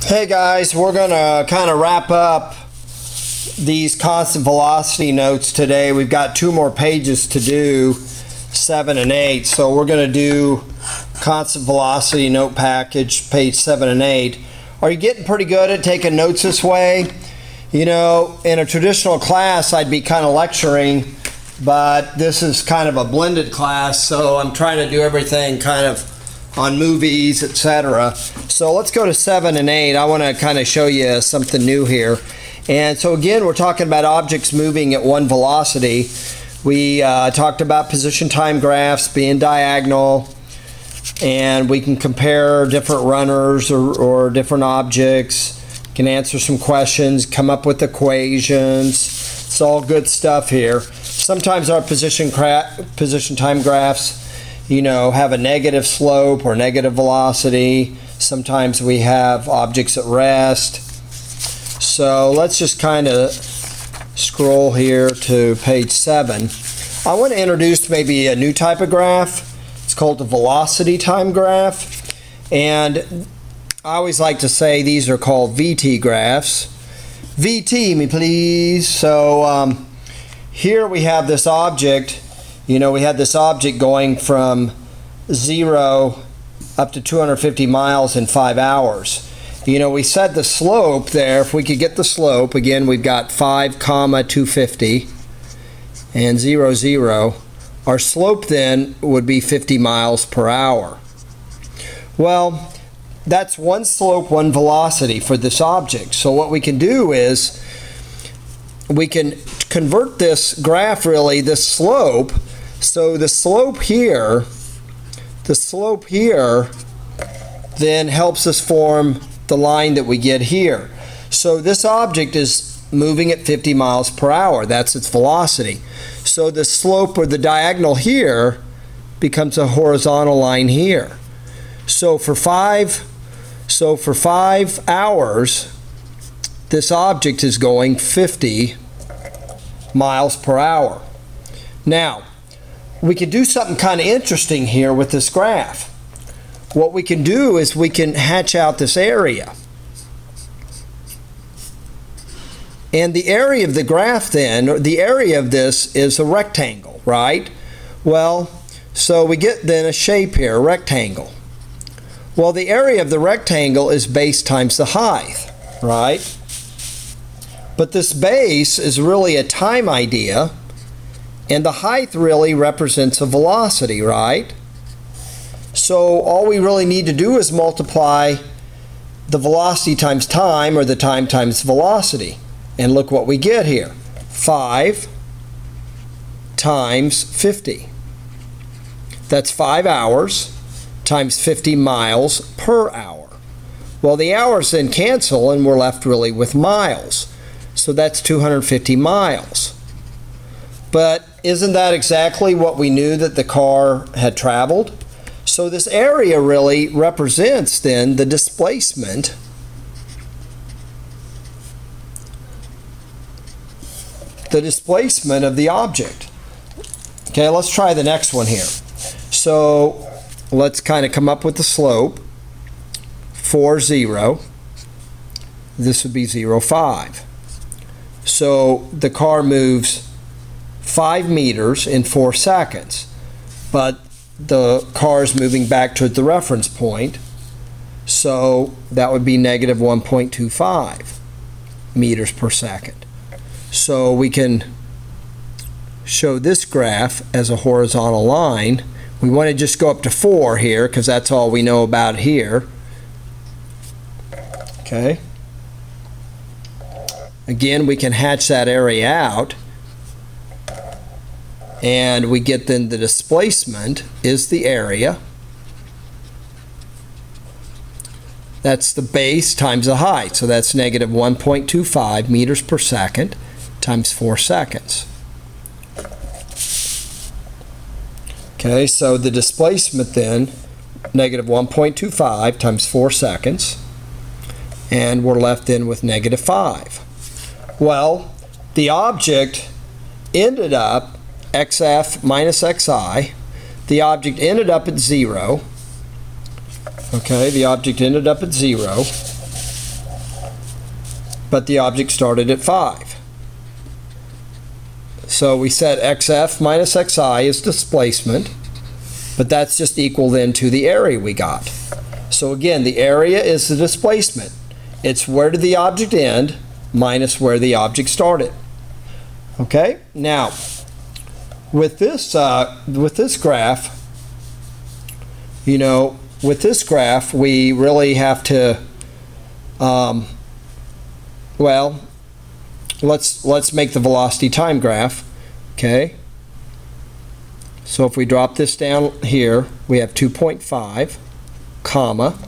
Hey guys, we're going to kind of wrap up these constant velocity notes today. We've got two more pages to do, 7 and 8. So we're going to do constant velocity note package, page 7 and 8. Are you getting pretty good at taking notes this way? You know, in a traditional class I'd be kind of lecturing, but this is kind of a blended class, so I'm trying to do everything kind of on movies, etc. So let's go to 7 and 8. I want to kind of show you something new here. And so again, we're talking about objects moving at one velocity. We talked about position time graphs being diagonal, and we can compare different runners or different objects, can answer some questions, come up with equations. It's all good stuff here. Sometimes our position time graphs, you know, have a negative slope or negative velocity. Sometimes we have objects at rest. So let's just kind of scroll here to page 7. I want to introduce maybe a new type of graph. It's called the velocity time graph. And I always like to say these are called VT graphs. VT me please. So here we have this object. You know, we had this object going from 0 up to 250 miles in 5 hours. You know, we said the slope there, if we could get the slope, again we've got 5, 250 and 0, 0. Our slope then would be 50 miles per hour. Well, that's one slope, one velocity for this object. So what we can do is we can convert this graph, really, this slope. So the slope here then helps us form the line that we get here. So this object is moving at 50 miles per hour. That's its velocity. So the slope or the diagonal here becomes a horizontal line here. So for 5 hours, this object is going 50 miles per hour. Now, we can do something kind of interesting here with this graph. What we can do is we can hatch out this area. And the area of the graph then, or the area of this, is a rectangle, right? Well, so we get then a shape here, a rectangle. Well, the area of the rectangle is base times the height, right? But this base is really a time idea, and the height really represents a velocity, right? So all we really need to do is multiply the velocity times time, or the time times velocity. And look what we get here. 5 times 50. That's 5 hours times 50 miles per hour. Well, the hours then cancel and we're left really with miles. So that's 250 miles. But isn't that exactly what we knew that the car had traveled? So this area really represents then the displacement of the object. Okay, let's try the next one here. So let's kind of come up with the slope. 4, 0. This would be 0, 5. So the car moves 5 meters in 4 seconds, but the car is moving back toward the reference point, so that would be negative 1.25 meters per second. So we can show this graph as a horizontal line. We want to just go up to 4 here because that's all we know about here. Okay. Again, we can hatch that area out, and we get then the displacement is the area. That's the base times the height, so that's negative 1.25 meters per second times 4 seconds. Okay, so the displacement then, negative 1.25 times 4 seconds, and we're left then with negative 5. Well, the object ended up xf minus xi. The object ended up at 0. Okay, the object ended up at 0. but the object started at 5. So we said xf minus xi is displacement, but that's just equal then to the area we got. So again, the area is the displacement. It's where did the object end minus where the object started. Okay? Now, with this graph, you know, with this graph, we really have to, well, let's make the velocity time graph. Okay? So if we drop this down here, we have 2.5, comma,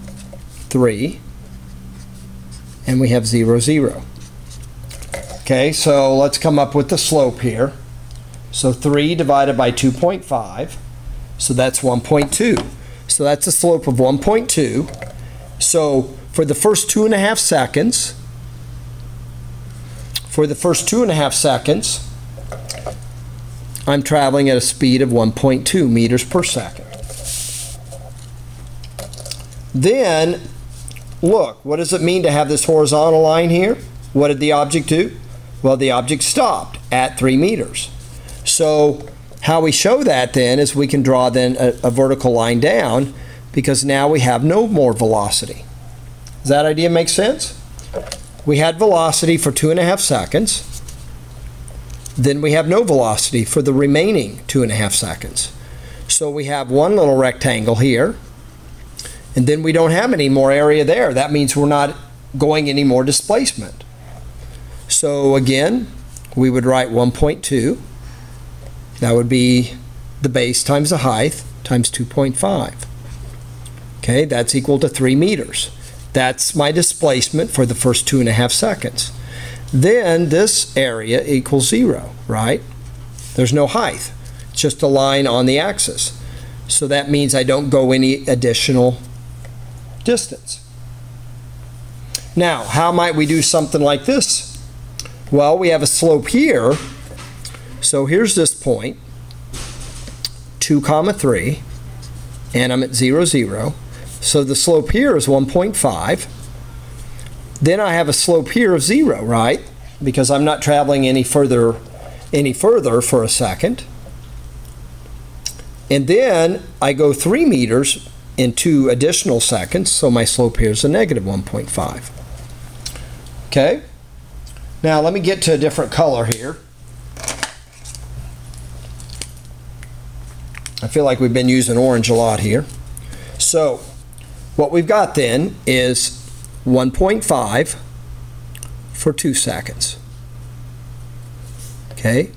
3, and we have 0, 0. Okay, so let's come up with the slope here. So 3 divided by 2.5, so that's 1.2. So that's a slope of 1.2. So for the first 2.5 seconds, I'm traveling at a speed of 1.2 meters per second. Then, look, what does it mean to have this horizontal line here? What did the object do? Well, the object stopped at 3 meters. So how we show that then is we can draw then a vertical line down, because now we have no more velocity. Does that idea make sense? We had velocity for 2.5 seconds. Then we have no velocity for the remaining 2.5 seconds. So we have one little rectangle here, and then we don't have any more area there. That means we're not going any more displacement. So again, we would write 1.2. That would be the base times the height times 2.5. Okay, that's equal to 3 meters. That's my displacement for the first 2.5 seconds. Then this area equals 0, right? There's no height. It's just a line on the axis. So that means I don't go any additional distance. Now, how might we do something like this? Well, we have a slope here. So here's this point, 2, 3, and I'm at 0, 0. So the slope here is 1.5. Then I have a slope here of 0, right? Because I'm not traveling any further for a second. And then I go 3 meters in 2 additional seconds, so my slope here is a negative 1.5. Okay? Now let me get to a different color here. I feel like we've been using orange a lot here. So what we've got then is 1.5 for 2 seconds. Okay?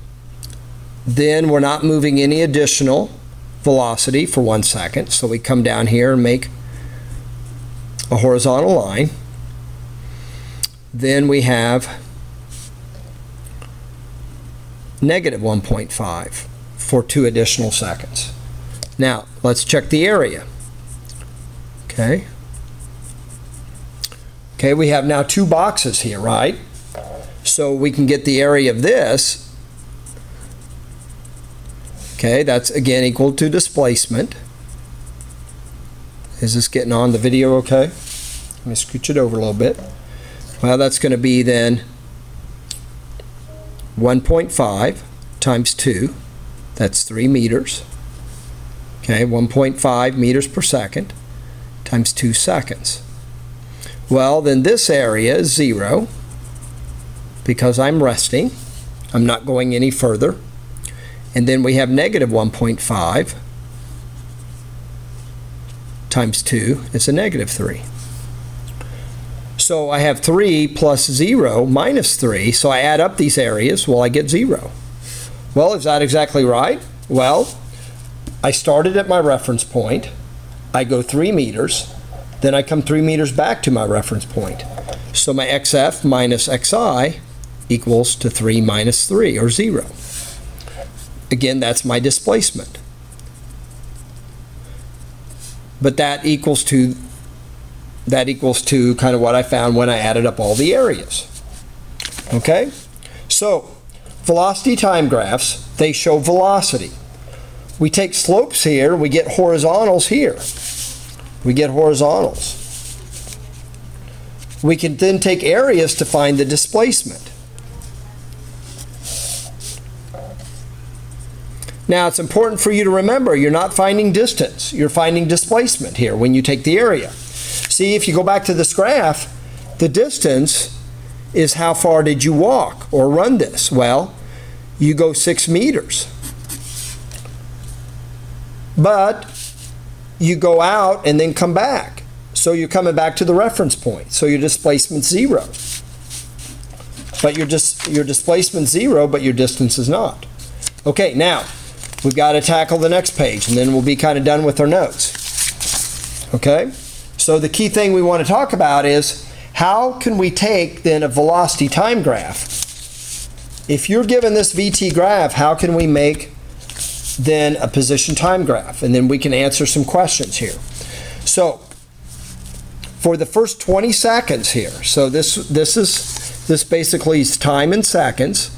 Then we're not moving any additional velocity for 1 second, so we come down here and make a horizontal line. Then we have negative 1.5 for 2 additional seconds. Now, let's check the area. Okay? Okay, we have now 2 boxes here, right? So we can get the area of this. Okay, that's again equal to displacement. Is this getting on the video okay? Let me scooch it over a little bit. Well, that's going to be then 1.5 times 2. That's 3 meters. Okay, 1.5 meters per second times 2 seconds. Well, then this area is 0 because I'm resting. I'm not going any further. And then we have negative 1.5 times 2 is a negative 3. So I have 3 plus 0 minus 3, so I add up these areas, well, I get 0. Well, is that exactly right? Well, I started at my reference point, I go 3 meters, then I come 3 meters back to my reference point. So my xf minus xi equals to 3 minus 3, or 0. Again, that's my displacement. But that equals to kind of what I found when I added up all the areas. Okay? So, velocity time graphs, they show velocity. We take slopes here, we get horizontals here. We get horizontals. we can then take areas to find the displacement. Now, it's important for you to remember you're not finding distance, you're finding displacement here when you take the area. See, if you go back to this graph, the distance is how far did you walk or run this? Well, you go 6 meters. But you go out and then come back. So you're coming back to the reference point. So your displacement's 0. But your displacement's 0, but your distance is not. Okay, now we've got to tackle the next page, and then we'll be kind of done with our notes. Okay? So the key thing we want to talk about is how can we take then a velocity time graph? If you're given this VT graph, how can we make then a position time graph? And then we can answer some questions here. So for the first 20 seconds here, so this basically is time in seconds.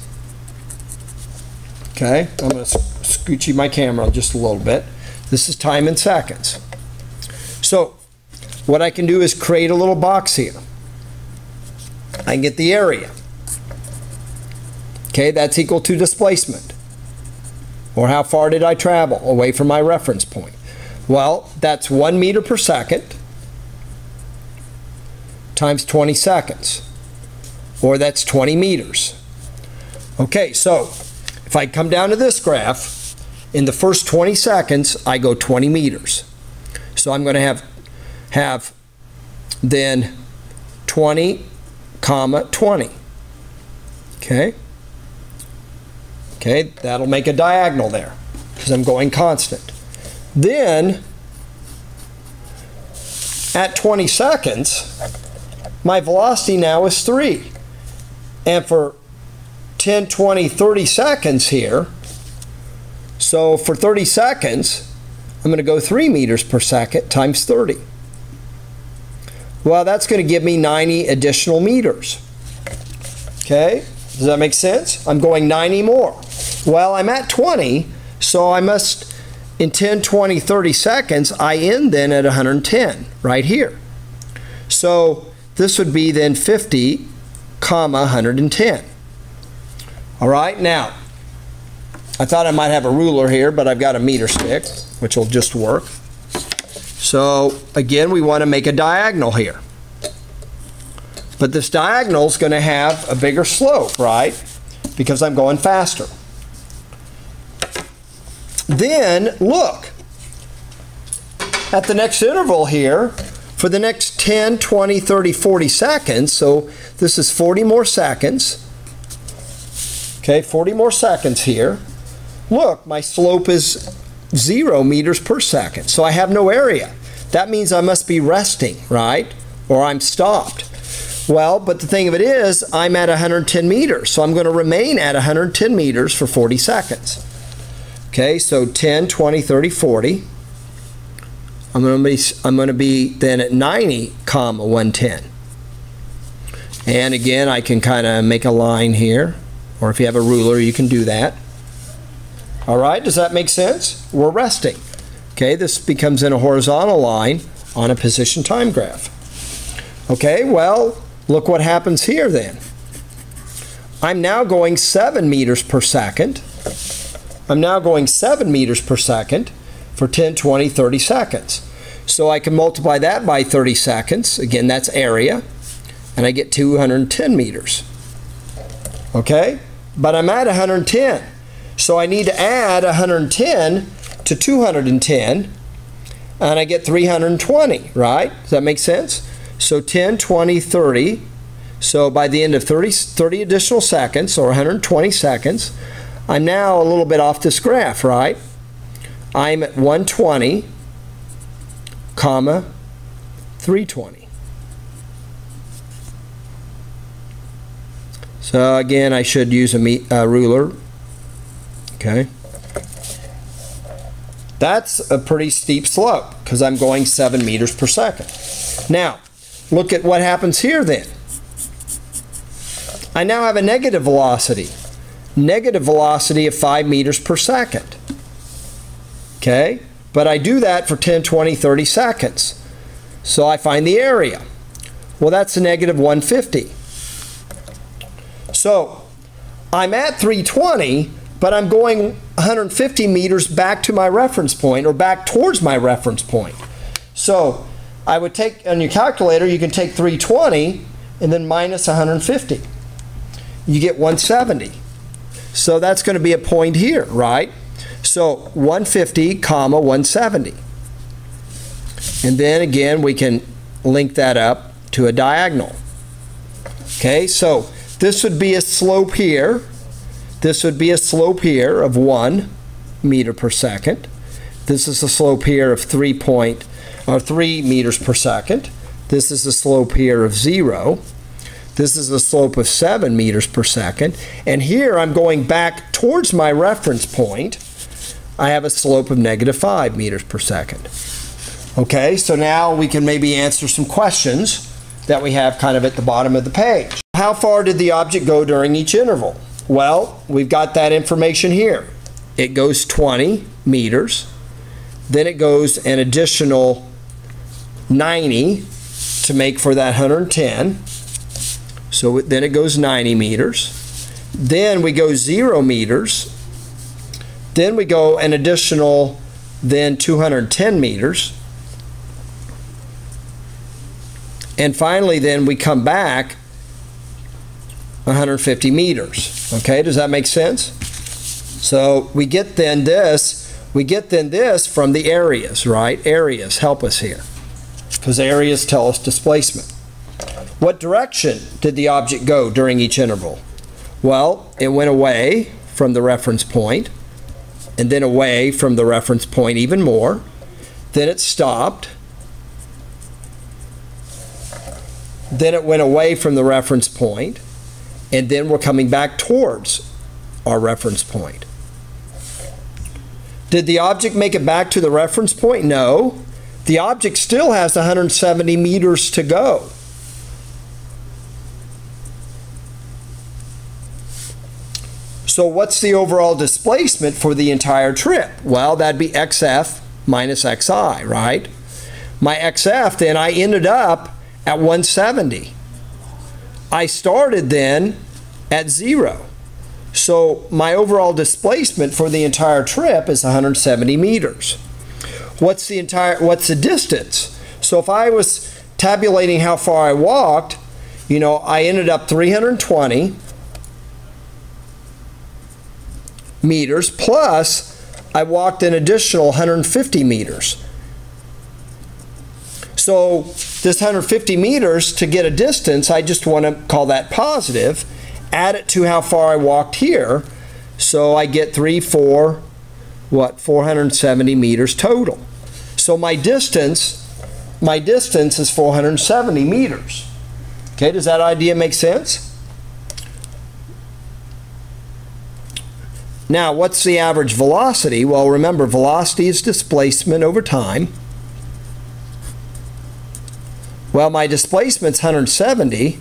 Okay, I'm going to scooch my camera just a little bit. This is time in seconds. So what I can do is create a little box here. I can get the area. Okay, that's equal to displacement. Or how far did I travel away from my reference point? Well, that's 1 meter per second times 20 seconds. Or that's 20 meters. Okay, so if I come down to this graph, in the first 20 seconds, I go 20 meters. So I'm going to have then 20, 20. Okay? Okay, that'll make a diagonal there because I'm going constant. Then, at 20 seconds, my velocity now is 3. And for 10, 20, 30 seconds here, so for 30 seconds, I'm going to go 3 meters per second times 30. Well, that's going to give me 90 additional meters. Okay, does that make sense? I'm going 90 more. Well, I'm at 20, so I must, in 10, 20, 30 seconds, I end then at 110, right here. So this would be then 50, 110. All right, now, I thought I might have a ruler here, but I've got a meter stick, which will just work. So again, we want to make a diagonal here. But this diagonal is going to have a bigger slope, right? Because I'm going faster. Then, look, at the next interval here, for the next 10, 20, 30, 40 seconds, so this is 40 more seconds. Okay, 40 more seconds here. Look, my slope is 0 meters per second, so I have no area. That means I must be resting, right? Or I'm stopped. Well, but the thing of it is, I'm at 110 meters, so I'm going to remain at 110 meters for 40 seconds. Okay, so 10, 20, 30, 40. I'm going to be then at 90, 110. And again, I can kind of make a line here, or if you have a ruler, you can do that. All right, does that make sense? We're resting. Okay, this becomes in a horizontal line on a position time graph. Okay, well, look what happens here then. I'm now going 7 meters per second. I'm now going 7 meters per second for 10, 20, 30 seconds. So I can multiply that by 30 seconds. Again, that's area. And I get 210 meters. Okay? But I'm at 110. So I need to add 110 to 210. And I get 320, right? Does that make sense? So 10, 20, 30. So by the end of 30 additional seconds, or 120 seconds, I'm now a little bit off this graph, right? I'm at 120, 320. So again, I should use a ruler. Okay. That's a pretty steep slope because I'm going 7 meters per second. Now, look at what happens here then. I now have a negative velocity. Negative velocity of 5 meters per second. Okay? But I do that for 10, 20, 30 seconds. So I find the area. Well, that's a negative 150. So I'm at 320, but I'm going 150 meters back to my reference point, or back towards my reference point. So I would take, on your calculator, you can take 320 and then minus 150. You get 170. So that's going to be a point here, right? So 150, comma 170. And then again, we can link that up to a diagonal. Okay, so this would be a slope here. This would be a slope here of 1 meter per second. This is a slope here of 3 meters per second. This is a slope here of 0. This is a slope of 7 meters per second. And here I'm going back towards my reference point. I have a slope of negative 5 meters per second. Okay, so now we can maybe answer some questions that we have kind of at the bottom of the page. How far did the object go during each interval? Well, we've got that information here. It goes 20 meters, then it goes an additional 90 to make for that 110. So then it goes 90 meters. Then we go 0 meters. Then we go an additional 210 meters. And finally then we come back 150 meters. Okay, does that make sense? So we get then this from the areas, right? Areas help us here, because areas tell us displacement. What direction did the object go during each interval? Well, it went away from the reference point, and then away from the reference point even more. Then it stopped. Then it went away from the reference point, and then we're coming back towards our reference point. Did the object make it back to the reference point? No. The object still has 170 meters to go. So what's the overall displacement for the entire trip? Well, that'd be xf minus xi, right? My xf, then I ended up at 170. I started then at 0. So my overall displacement for the entire trip is 170 meters. What's the distance? So if I was tabulating how far I walked, you know, I ended up 320 meters, plus I walked an additional 150 meters. So this 150 meters, to get a distance, I just want to call that positive, add it to how far I walked here, so I get 470 meters total. So my distance is 470 meters. Okay, does that idea make sense? Now, what's the average velocity? Well, remember, velocity is displacement over time. Well, my displacement's 170.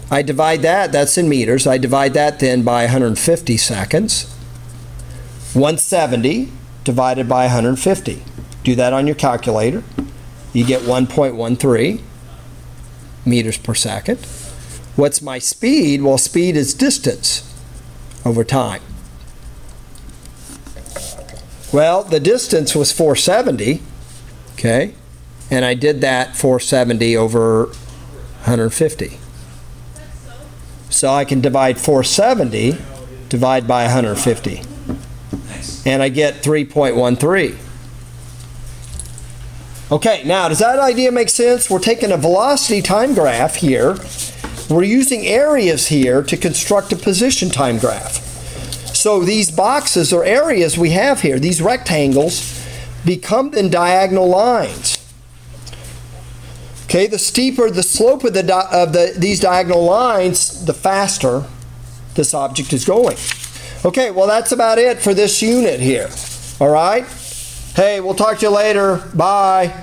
I divide that, that's in meters, I divide that then by 150 seconds. 170 divided by 150. Do that on your calculator. You get 1.13 meters per second. What's my speed? Well, speed is distance over time. Well, the distance was 470, okay? And I did that 470 over 150. So I can divide 470, divide by 150. And I get 3.13. Okay, now does that idea make sense? We're taking a velocity time graph here. We're using areas here to construct a position time graph. So these boxes or areas we have here, these rectangles, become then diagonal lines. Okay, the steeper the slope of these diagonal lines, the faster this object is going. Okay, well that's about it for this unit here. All right? Hey, we'll talk to you later. Bye.